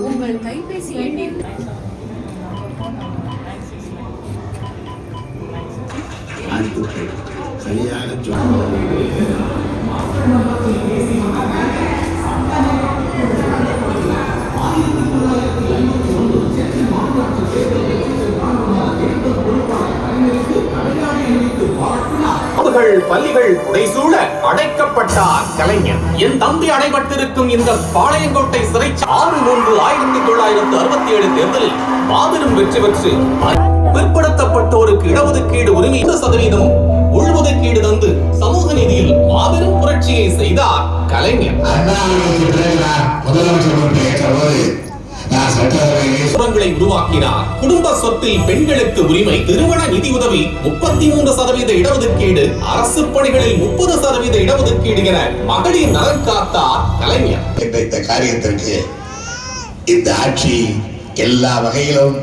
உங்கள் கைபேசி எண்ணில் சரியாக பள்ளிகள் புடைசூழ அடைக்கப்பட்டார் கலைஞர். என் தம்பி அடைபட்டிருக்கும் இந்த பாளையங்கோட்டை சிறை 6/3/1967 தேர்தலில் மாபெரும் வெற்றி பெற்று பிற்படுத்தப்பட்டோருக்கு இடஒதுக்கீடு உரிமை 5% உள்ஒதுக்கீடு தந்து சமூக நீதியில் மாபெரும் புரட்சியை செய்தார் கலைஞர். உருவாக்கினார். குடும்ப சொத்தில் பெண்களுக்கு உரிமை, திருமண நிதி உதவி, 33% இடஒதுக்கீடு, அரசு பணிகளில் 30% இடஒதுக்கீடு என மகளிர் நலன் காத்தார் கலைஞர். இந்த காரியத்திற்கு இந்த ஆட்சி எல்லா வகையிலும்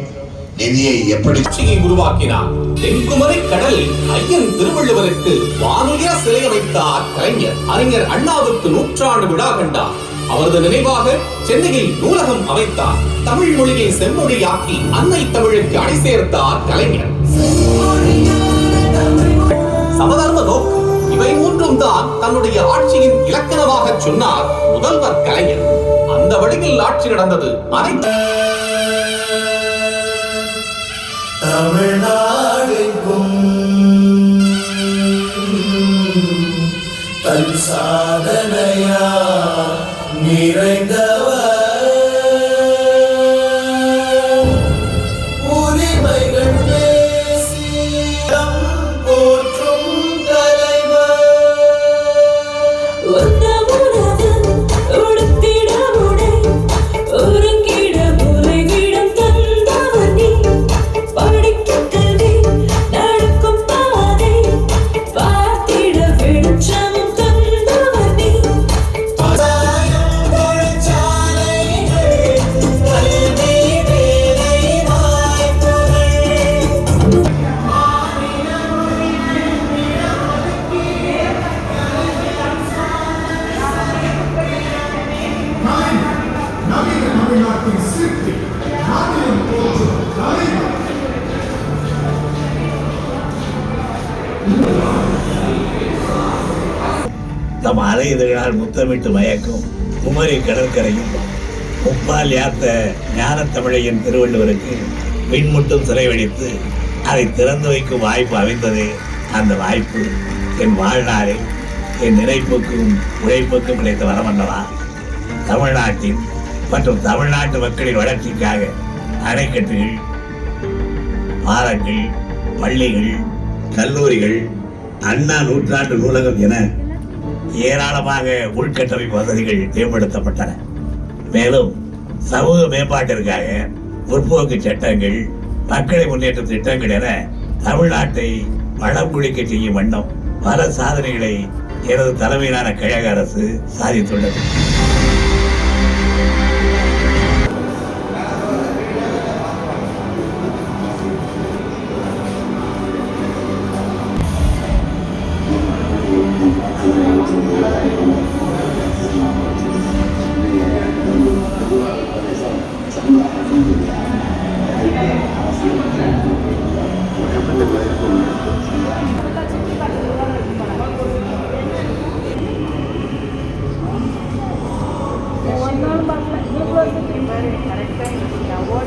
நிதியை எப்படி உருவாக்கினார். தென்குமரி கடலில் ஐயன் திருவள்ளுவருக்கு வானுயர சிலை அமைத்தார் கலைஞர். அறிஞர் அண்ணாவுக்கு 100 விழா கண்டார். அவரது நினைவாக சென்னையில் நூலகம் அமைத்தார். தமிழ் மொழியை செம்மொழியாக்கி அன்னை தமிழுக்கு அணை சேர்த்தார் கலைஞர். சமதர்ம நோக்கு இவை மூன்றும் தான் தன்னுடைய ஆட்சியின் இலக்கணமாக சொன்னார் முதல்வர் கலைஞர். அந்த வழியில் ஆட்சி நடந்தது. தமிழ்நாடுக்கும் தன் சாதனையா நிறைந்தவர் உரிமைகள் பேசி போற்றும் தலைவர். தம் அலை இதழால் முத்தமிட்டு மயக்கும் குமரி கடற்கரையும் முப்பால் யாத்த ஞான தமிழையின் திருவள்ளுவருக்கு மின்முட்டும் சிறை வெடித்து அதை திறந்து வைக்கும் வாய்ப்பு அமைந்ததே. அந்த வாய்ப்பு என் வாழ்நாளில் என் நினைப்புக்கும் உழைப்புக்கும் கிடைத்த வரமல்லவா. தமிழ்நாட்டின் மற்றும் தமிழ்நாட்டு மக்களின் வளர்ச்சிக்காக அணைக்கட்டுகள், பாலங்கள், பள்ளிகள், கல்லூரிகள், அண்ணா 100 நூலகம் என ஏராளமாக உள்கட்டமைப்பு வசதிகள் மேம்படுத்தப்பட்டன. மேலும் சமூக மேம்பாட்டிற்காக முற்போக்கு சட்டங்கள், மக்களை முன்னேற்ற திட்டங்கள் என தமிழ்நாட்டை வளம் குளிக்க செய்யும் வண்ணம் பல சாதனைகளை எனது தலைமையிலான கழக அரசு சாதித்துள்ளது.